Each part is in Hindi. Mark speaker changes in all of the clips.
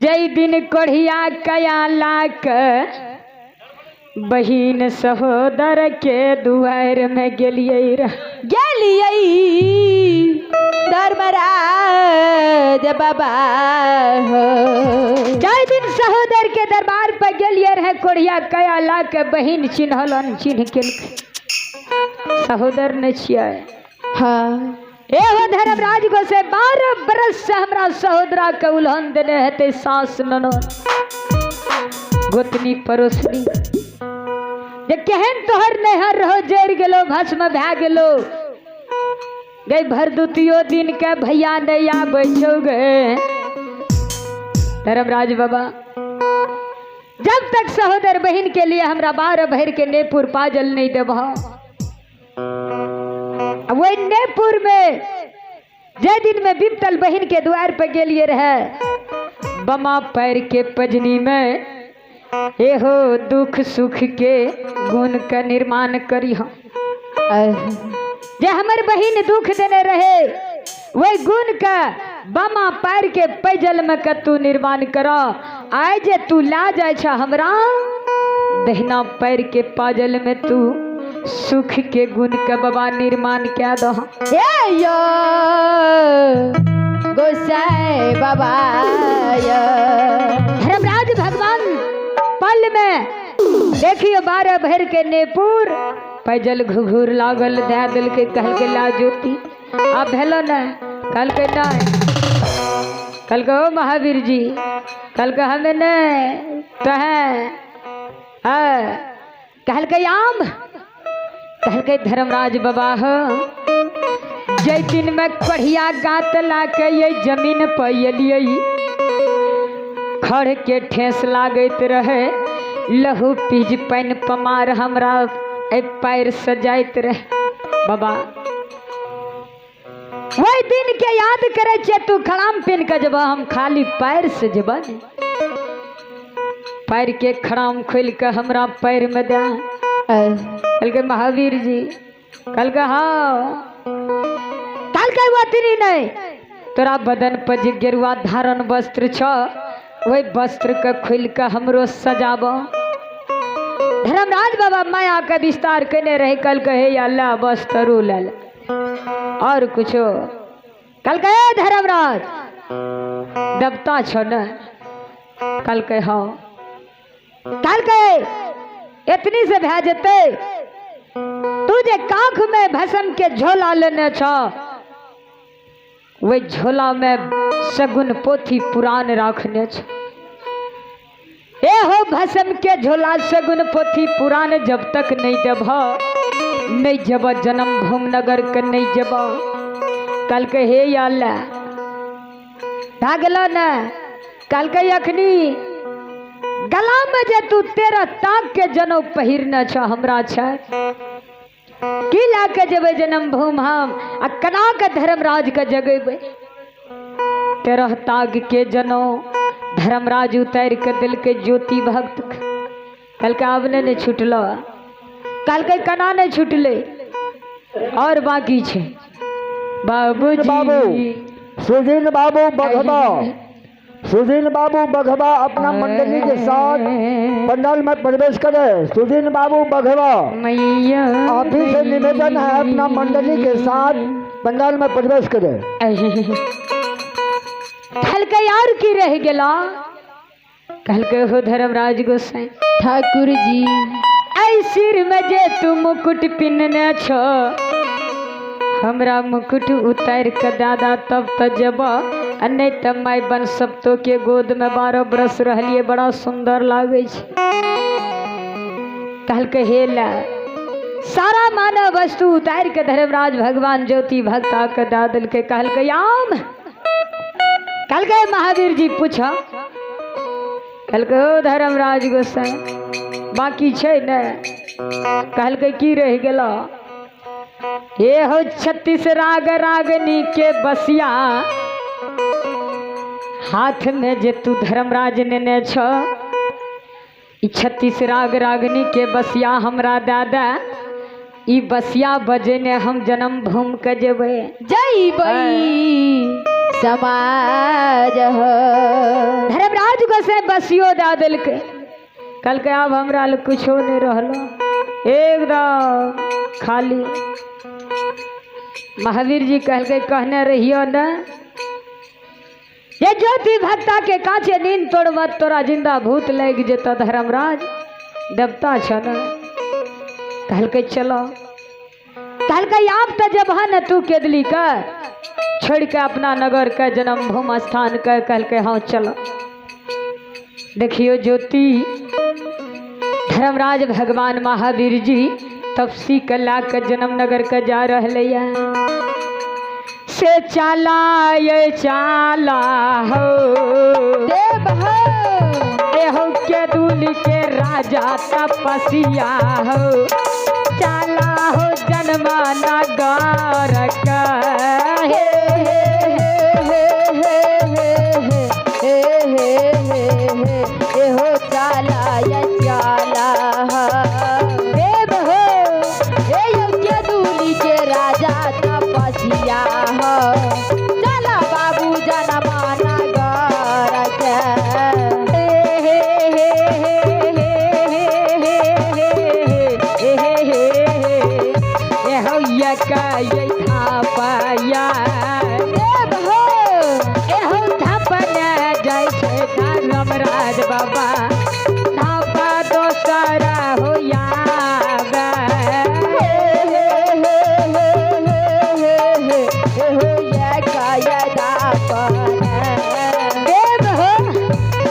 Speaker 1: जय दिन कोढ़िया कया लाक बहिन सहोदर के दुआर में गेलियै
Speaker 2: धर्मराज बाबा हो।
Speaker 1: जय दिन सहोदर के दरबार पर गेलियै रहे कोढ़िया कया लाक बहिन चिन्हलन चिन्ह के सहोदर ने छियै।
Speaker 2: हाँ
Speaker 1: एहो धर्मराज को से 12 बरस से हमरा सहोदरा के उल्हन देने हेते सास ननद गोतनी पड़ोसनी जे केहन तोहर नहर रहो जर गेलो भस्म भए गेलो गई भरदुतियो दिन के भैया नहीं आबै छौ गे धर्मराज बाबा। जब तक सहोदर बहन के लिए हमरा 12 भर के नेपुर पाजल नहीं देबह वही नेपुर में जय दिन में बिपतल बहन के द्वार पर गेलिए रहे बमा पैर के पजनी में एहो दुख सुख के गुण का निर्माण करी हम जे हमर बहन दुख देने रहे वही गुण का बमा पैर के पैजल में का तू निर्माण करा आय जे तू ला जाय छा हमरा दहिना पैर के पाजल में तू सुख के गुण का बाबा निर्माण क्या दो
Speaker 2: गोसाई बाबा
Speaker 1: धर्मराज भगवान पल में देखियो 12 भर के नेपुर पैजल घुघुर लागल दे दिल के कह के ला ज्योति आ भेलो न कल के नहीं कल को महावीर जी कल के हमें नहीं कहल के आम कहल के धर्मराज बाबा हो जय दिन में कोढ़िया गात ला के ये जमीन पैलिए खड़ के ठेस लागत रहे लहू पीज पैन पमार हमरा पैर सजाइत रहे बाबा वही दिन के याद करे छे तू खड़ाम पिन के जब हम खाली पैर से जब पैर के खड़ाम खोल के हमरा पैर में दे कल के महावीर जी कल का हाँ कल का वतनी नहीं तोरा बदन पर जे गेरुआ धारण वस्त्र छ वही वस्त्र के खोल के हमरो सजाब धर्मराज बाबा माया का विस्तार करने रहे कल कहे अल्लाह वस्त्र ले और कुछो कल कहे धर्मराज दबता छ न कल कहे हाँ कल कहे इतनी से भै जते तुझे काख में भस्म के झोला लेने छ वही झोला में सगुन पोथी पुराण रखने छ ए हो भस्म के झोला सगुन पोथी पुराण जब तक नहीं देब नहीं जब जन्म भूमि नगर के नहीं जब कल के हे अल्लाह भा गेलो न कल के अखनी गला में जे तू 13 ताक के जनौ पहिरने छ हमरा छ की ला के जेबे जन्म भूमि हम आ कना के धर्मराज के जगेबे 13 ताग के जनौ धर्मराज उतार के दिल के ज्योति भक्त कल के आबने ने छुटलो कल के कना ने छुटले और बाकी छे बाबूजी
Speaker 3: सुधीन बाबू बघबा सुधीन बाबू बघबा अपना मंडली के साथ पंडाल में प्रवेश करे। सुधीन बाबू बघबा आप ही से निवेदन है अपना मंडली के साथ पंडाल में प्रवेश करे।
Speaker 1: कल के यार की रह गेला कल के हो धर्मराज गोसाई
Speaker 2: ठाकुर जी
Speaker 1: ऐ सिर में जे तू मुकुट पिनने छो हमरा मुकुट उतार के दादा तब त जब नहीं तब माई बन सब तो के गोद में 12 बरस रहलिए बड़ा सुंदर लागे कल के हेला सारा मानव वस्तु उतार के धर्मराज भगवान ज्योति भक्ता के दादल के कहल के आम कल के महावीर जी पूछा कल के हो धर्मराज गोसाई बाकी छे न कहल के की रह गेला ये हो 36 राग रागनी के बसिया हाथ में जे तू धर्मराज ने छ 36 राग रागनी के बसिया हमरा दादा ई बसिया बजेने हम जन्म भूमि के जेबे
Speaker 2: जय बई समाज हो।
Speaker 1: धर्मराज धर्मराज गोसे बसियो दा दिल के कल के अब हमरा ल कुछो नहीं रहलो एकदम खाली। महावीर जी कह के कहने रहियो न ये ज्योति भक्ता के कांचे नींद तोड़ मत तोरा जिंदा भूत लग जेता धर्मराज देवता छ न। कल के चलो कल के आप तो जब है न तू केदली का छोड़ के अपना नगर का जन्म भूमि स्थान का कल के हाँ चलो। देखियो ज्योति धर्मराज भगवान महावीर जी तपसी कला का जन्म नगर का जा रहे से चाला ये चाला हो
Speaker 2: देव हो
Speaker 1: एहो के दूली के राजा तपसिया हो चाला हो जन्मा नगर का
Speaker 2: हे हो चाला या चाला देव हो हे योग्य दूली के राजा तपसिया हो चला बाबू जनमा नगर के
Speaker 1: पाया
Speaker 2: देव हो
Speaker 1: एहो धपन जय छे धर्मराज बाबा धापा दोसरा हो
Speaker 2: देव हो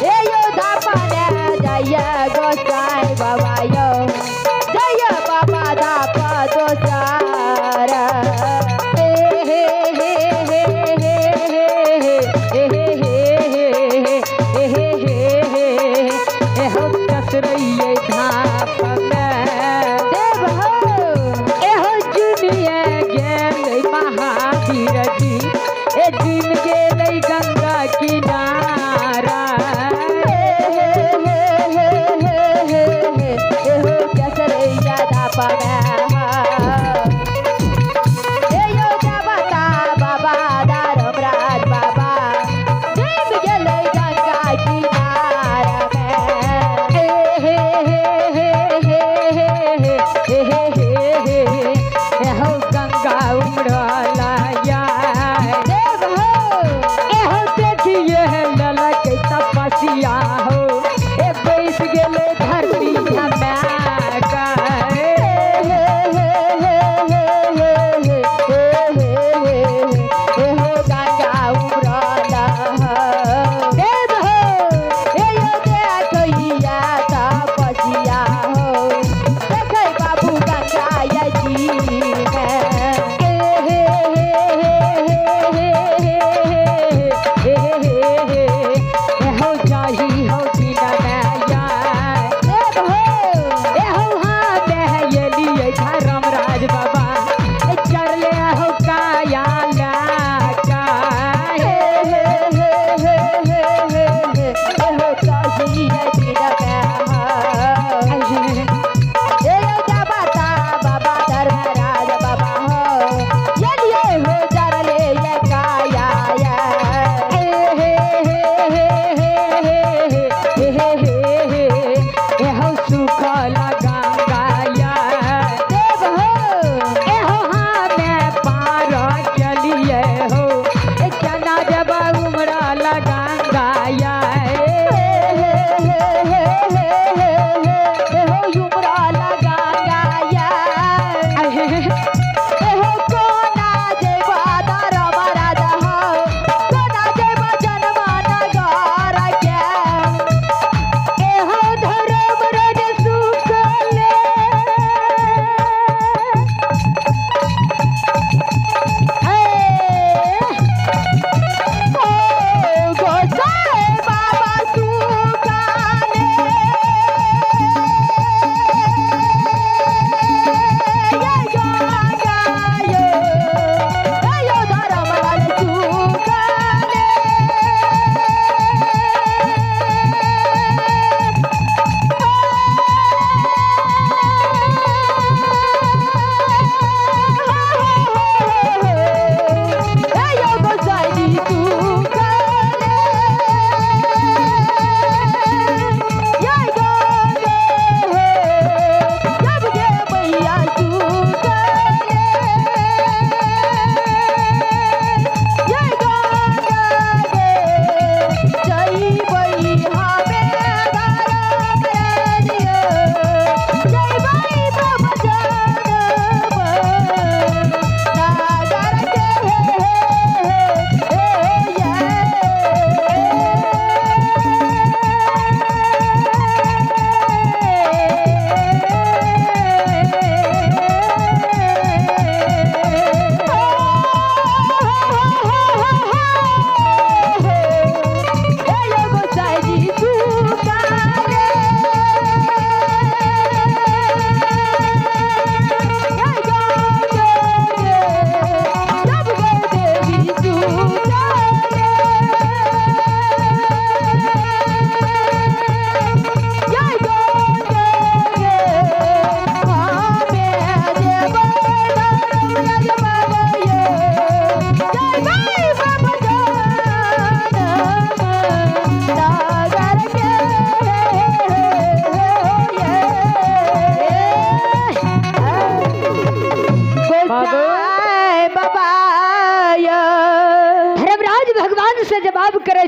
Speaker 2: हे योधा पाने जय गोसाई बाबा यो जय बाबा धापा दोसारा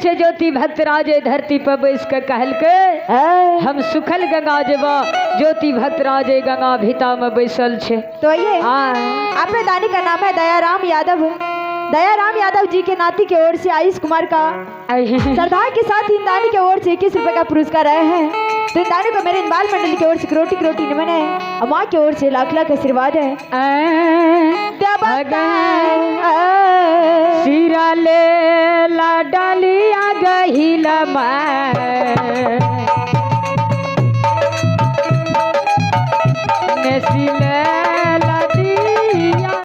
Speaker 1: से ज्योति भक्त राजे धरती पर बैस के कहल के हम सुखल गंगा जेबा ज्योति भक्त राजे गंगा भीता में बैसल छे।
Speaker 2: तो ये
Speaker 1: हाँ
Speaker 2: अपने दानी का नाम है दयाराम यादव। दयाराम यादव जी के नाती की ओर से आयुष कुमार का श्रद्धा के साथ इन दानी की ओर से 21 रुपए का पुरस्कार आया है। तो इन दानी को मेरे इन बाल मंडली की ओर से करोटी करोटी नमन है और माँ की ओर से लाख लाख आशीर्वाद है।
Speaker 1: सिरा ले ला डालिया गहिला